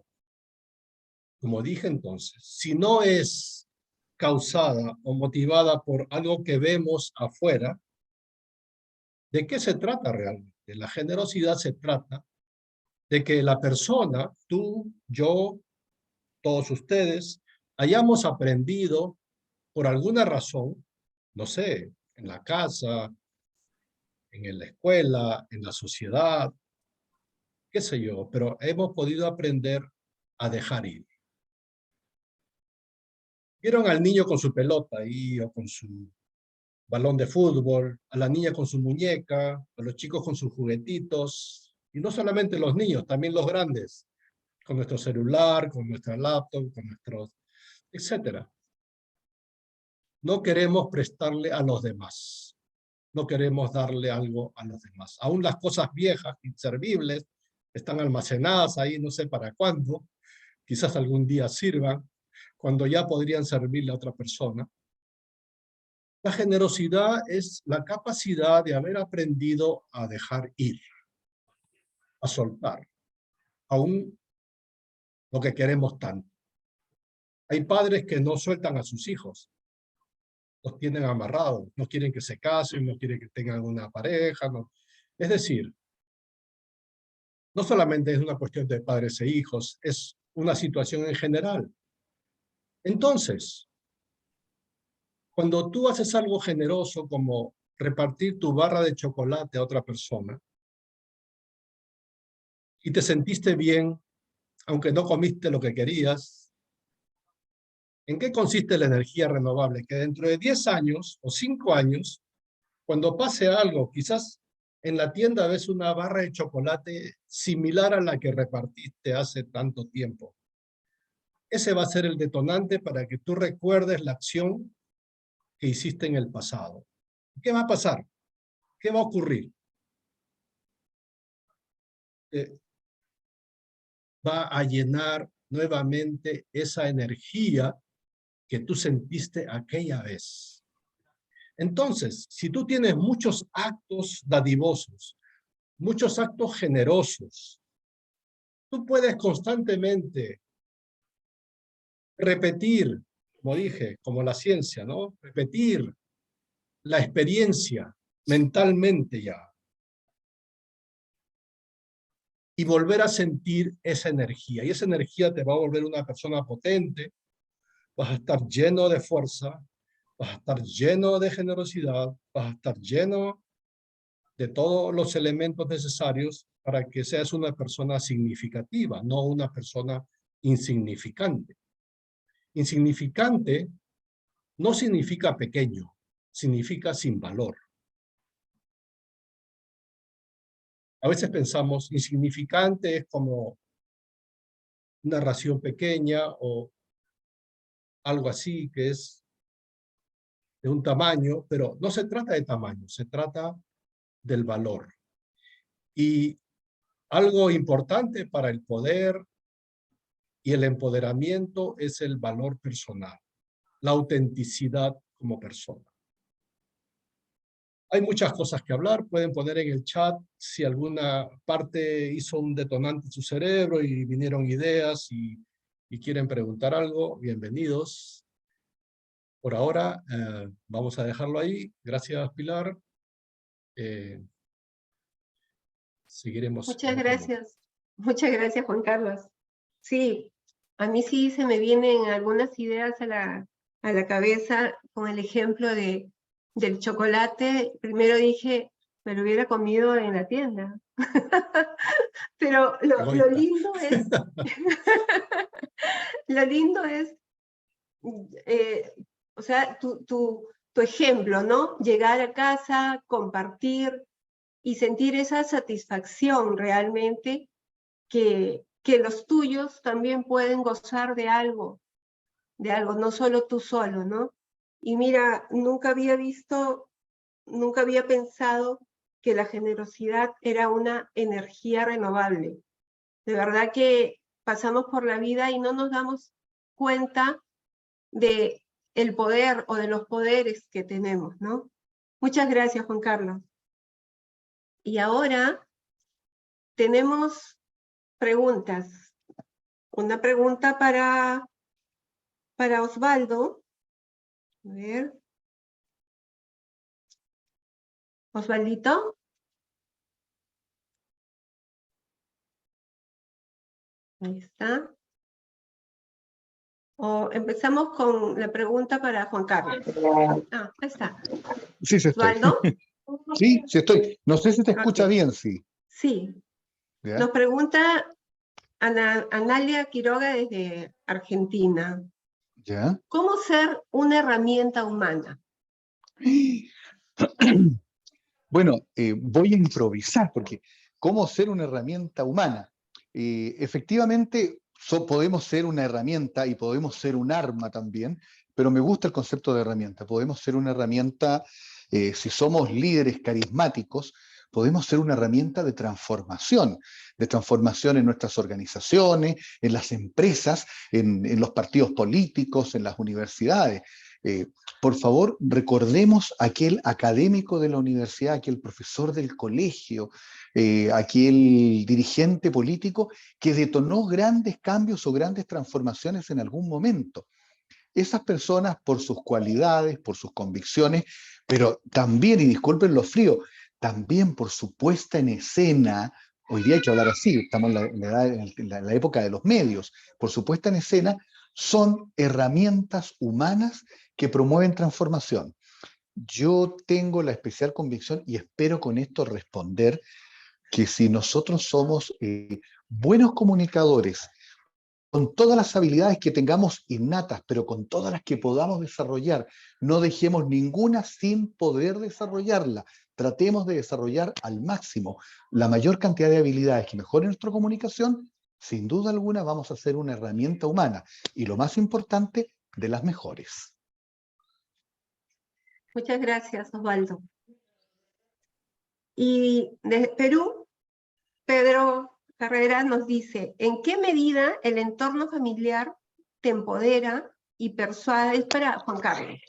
como dije entonces, si no es causada o motivada por algo que vemos afuera, ¿de qué se trata realmente? La generosidad se trata de que la persona, tú, yo, todos ustedes, hayamos aprendido por alguna razón, no sé, en la casa, en la escuela, en la sociedad, qué sé yo, pero hemos podido aprender a dejar ir. Vieron al niño con su pelota ahí, o con su balón de fútbol, a la niña con su muñeca, a los chicos con sus juguetitos, y no solamente los niños, también los grandes, con nuestro celular, con nuestra laptop, con nuestros, etcétera. No queremos prestarle a los demás. No queremos darle algo a los demás. Aún las cosas viejas, inservibles, están almacenadas ahí, no sé para cuándo. Quizás algún día sirvan, cuando ya podrían servirle a otra persona. La generosidad es la capacidad de haber aprendido a dejar ir, a soltar, aún lo que queremos tanto. Hay padres que no sueltan a sus hijos, los tienen amarrados, no quieren que se casen, no quieren que tengan una pareja. No. Es decir, no solamente es una cuestión de padres e hijos, es una situación en general. Entonces, cuando tú haces algo generoso como repartir tu barra de chocolate a otra persona, y te sentiste bien, aunque no comiste lo que querías. ¿En qué consiste la energía renovable? Que dentro de 10 años o 5 años, cuando pase algo, quizás en la tienda ves una barra de chocolate similar a la que repartiste hace tanto tiempo. Ese va a ser el detonante para que tú recuerdes la acción que hiciste en el pasado. ¿Qué va a pasar? ¿Qué va a ocurrir? Va a llenar nuevamente esa energía que tú sentiste aquella vez. Entonces, si tú tienes muchos actos dadivosos, muchos actos generosos, tú puedes constantemente repetir, como dije, como la ciencia, ¿no? Repetir la experiencia mentalmente ya. Y volver a sentir esa energía. Y esa energía te va a volver una persona potente, vas a estar lleno de fuerza, vas a estar lleno de generosidad, vas a estar lleno de todos los elementos necesarios para que seas una persona significativa, no una persona insignificante. Insignificante no significa pequeño, significa sin valor. A veces pensamos insignificante es como una ración pequeña o algo así que es de un tamaño, pero no se trata de tamaño, se trata del valor. Y algo importante para el poder y el empoderamiento es el valor personal, la autenticidad como persona. Hay muchas cosas que hablar, pueden poner en el chat si alguna parte hizo un detonante en su cerebro y vinieron ideas y quieren preguntar algo, bienvenidos. Por ahora vamos a dejarlo ahí. Gracias, Pilar. Seguiremos. Muchas gracias. Muchas gracias, Juan Carlos. Sí, a mí sí se me vienen algunas ideas a la cabeza con el ejemplo del chocolate. Primero dije, me lo hubiera comido en la tienda. Pero lo lindo es, lo lindo es, o sea, tu ejemplo, ¿no? Llegar a casa, compartir y sentir esa satisfacción realmente que los tuyos también pueden gozar de algo, no solo tú solo, ¿no? Y mira, nunca había pensado que la generosidad era una energía renovable. De verdad que pasamos por la vida y no nos damos cuenta de el poder o de los poderes que tenemos, ¿no? Muchas gracias, Juan Carlos. Y ahora tenemos preguntas. Una pregunta para Osvaldo. A ver. Osvaldito. Ahí está. O empezamos con la pregunta para Juan Carlos. Ah, ahí está. Sí, sí estoy. Osvaldo. Sí, sí estoy. No sé si te escucha bien, sí. Sí. ¿Ya? Nos pregunta Analia Quiroga desde Argentina. ¿Ya? ¿Cómo ser una herramienta humana? Bueno, voy a improvisar, porque ¿cómo ser una herramienta humana? Efectivamente, podemos ser una herramienta y podemos ser un arma también, pero me gusta el concepto de herramienta. Podemos ser una herramienta, si somos líderes carismáticos, podemos ser una herramienta de transformación en nuestras organizaciones, en las empresas, en los partidos políticos, en las universidades. Por favor, recordemos aquel académico de la universidad, aquel profesor del colegio, aquel dirigente político que detonó grandes cambios o grandes transformaciones en algún momento. Esas personas, por sus cualidades, por sus convicciones, pero también, y disculpen lo frío, también por su puesta en escena. Hoy día hay que hablar así, estamos en la época de los medios, por su puesta en escena, son herramientas humanas que promueven transformación. Yo tengo la especial convicción, y espero con esto responder, que si nosotros somos buenos comunicadores, con todas las habilidades que tengamos innatas, pero con todas las que podamos desarrollar, no dejemos ninguna sin poder desarrollarla. Tratemos de desarrollar al máximo la mayor cantidad de habilidades que mejoren nuestra comunicación. Sin duda alguna vamos a ser una herramienta humana y lo más importante, de las mejores. Muchas gracias, Osvaldo. Y desde Perú, Pedro Carrera nos dice, ¿en qué medida el entorno familiar te empodera y persuade? Es para Juan Carlos.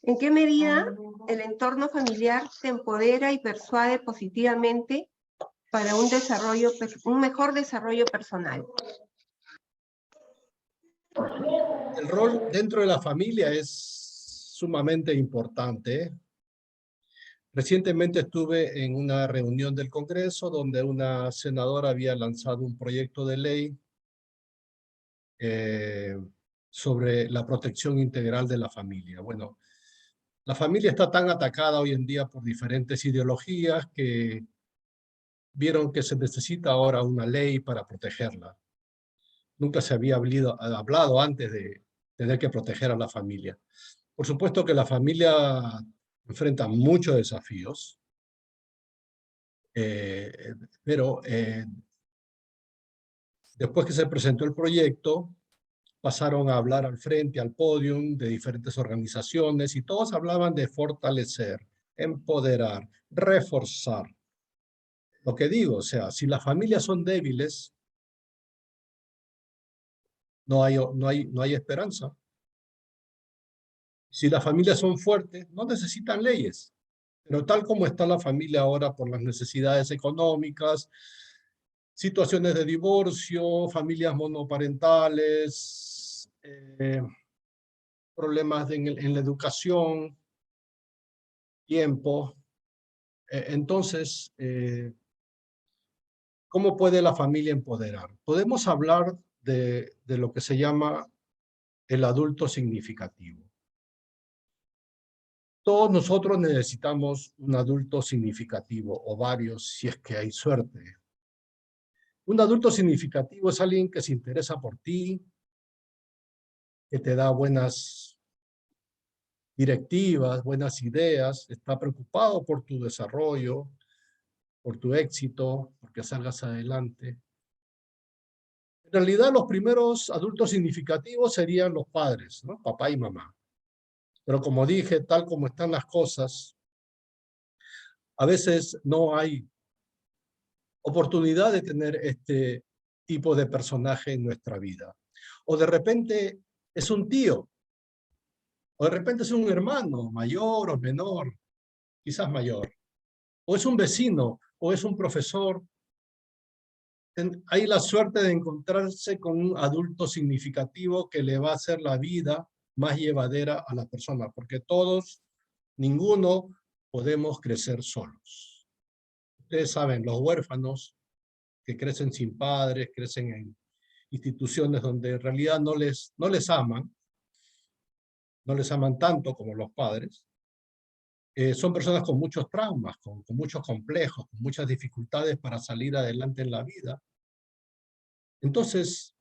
¿En qué medida el entorno familiar te empodera y persuade positivamente para un mejor desarrollo personal? El rol dentro de la familia es sumamente importante. Recientemente estuve en una reunión del Congreso donde una senadora había lanzado un proyecto de ley sobre la protección integral de la familia. Bueno, la familia está tan atacada hoy en día por diferentes ideologías que vieron que se necesita ahora una ley para protegerla. Nunca se había hablado antes de tener que proteger a la familia. Por supuesto que la familia enfrenta muchos desafíos, pero después que se presentó el proyecto, pasaron a hablar al frente, al podium de diferentes organizaciones y todos hablaban de fortalecer, empoderar, reforzar. Lo que digo, o sea, si las familias son débiles, no hay esperanza. Si las familias son fuertes, no necesitan leyes. Pero tal como está la familia ahora por las necesidades económicas, situaciones de divorcio, familias monoparentales, problemas en la educación, tiempo. Entonces, ¿cómo puede la familia empoderar? Podemos hablar de lo que se llama el adulto significativo. Todos nosotros necesitamos un adulto significativo, o varios, si es que hay suerte. Un adulto significativo es alguien que se interesa por ti, que te da buenas directivas, buenas ideas, está preocupado por tu desarrollo, por tu éxito, porque salgas adelante. En realidad, los primeros adultos significativos serían los padres, ¿no? Papá y mamá. Pero como dije, tal como están las cosas, a veces no hay oportunidad de tener este tipo de personaje en nuestra vida. O de repente es un tío, o de repente es un hermano, mayor o menor, quizás mayor. O es un vecino, o es un profesor. Hay la suerte de encontrarse con un adulto significativo que le va a hacer la vida más llevadera a la persona, porque todos, ninguno, podemos crecer solos. Ustedes saben, los huérfanos que crecen sin padres, crecen en instituciones donde en realidad no les aman tanto como los padres, son personas con muchos traumas, con muchos complejos, con muchas dificultades para salir adelante en la vida. Entonces,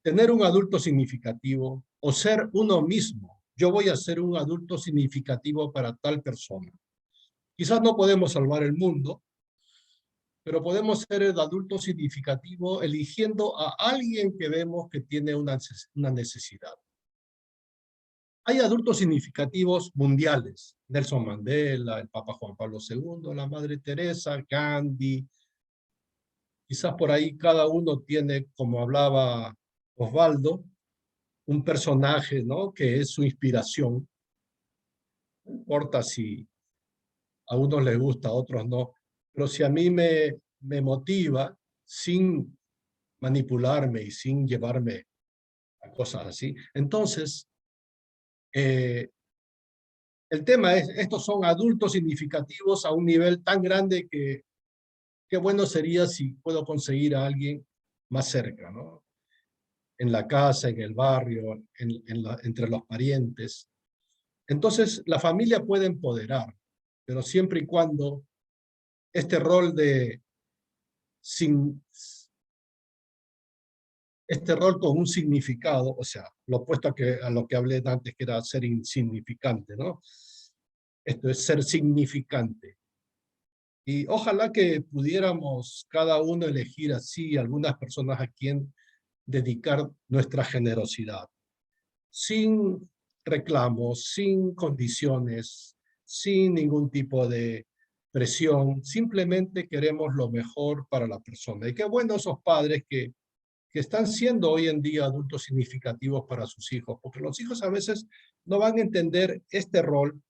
tener un adulto significativo o ser uno mismo, yo voy a ser un adulto significativo para tal persona. Quizás no podemos salvar el mundo, pero podemos ser el adulto significativo eligiendo a alguien que vemos que tiene una necesidad. Hay adultos significativos mundiales, Nelson Mandela, el Papa Juan Pablo II, la Madre Teresa, Gandhi. Quizás por ahí cada uno tiene, como hablaba Osvaldo, un personaje, ¿no?, que es su inspiración. No importa si a unos les gusta, a otros no, pero si a mí me motiva sin manipularme y sin llevarme a cosas así, entonces el tema es, estos son adultos significativos a un nivel tan grande que qué bueno sería si puedo conseguir a alguien más cerca, ¿no? En la casa, en el barrio, entre los parientes. Entonces, la familia puede empoderar, pero siempre y cuando este rol este rol con un significado, o sea, lo opuesto a lo que hablé antes, que era ser insignificante, ¿no? Esto es ser significante. Y ojalá que pudiéramos cada uno elegir así algunas personas a quien dedicar nuestra generosidad, sin reclamos, sin condiciones, sin ningún tipo de presión, simplemente queremos lo mejor para la persona. Y qué bueno esos padres que están siendo hoy en día adultos significativos para sus hijos, porque los hijos a veces no van a entender este rol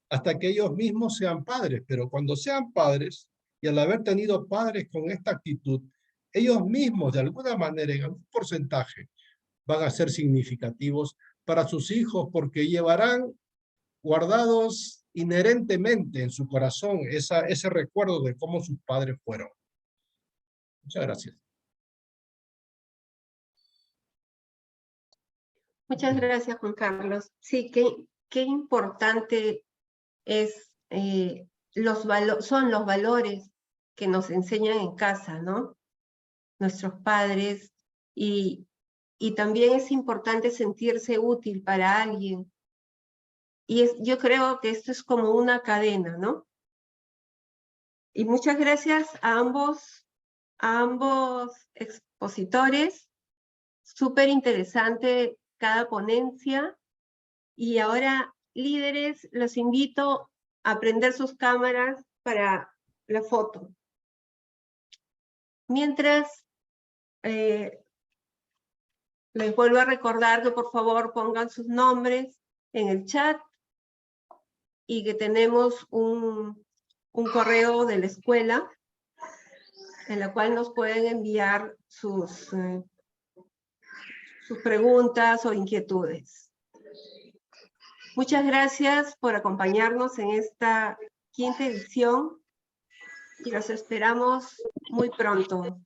hasta que ellos mismos sean padres, pero cuando sean padres, y al haber tenido padres con esta actitud, ellos mismos de alguna manera, en algún porcentaje, van a ser significativos para sus hijos, porque llevarán guardados inherentemente en su corazón ese recuerdo de cómo sus padres fueron. Muchas gracias. Muchas gracias, Juan Carlos. Sí, qué importante es, son los valores que nos enseñan en casa, ¿no? Nuestros padres, y también es importante sentirse útil para alguien. Y yo creo que esto es como una cadena, ¿no? Y muchas gracias a ambos expositores. Súper interesante cada ponencia. Y ahora, líderes, los invito a prender sus cámaras para la foto. Mientras, les vuelvo a recordar que por favor pongan sus nombres en el chat y que tenemos un correo de la escuela en la cual nos pueden enviar sus preguntas o inquietudes. Muchas gracias por acompañarnos en esta 5ª edición y los esperamos muy pronto.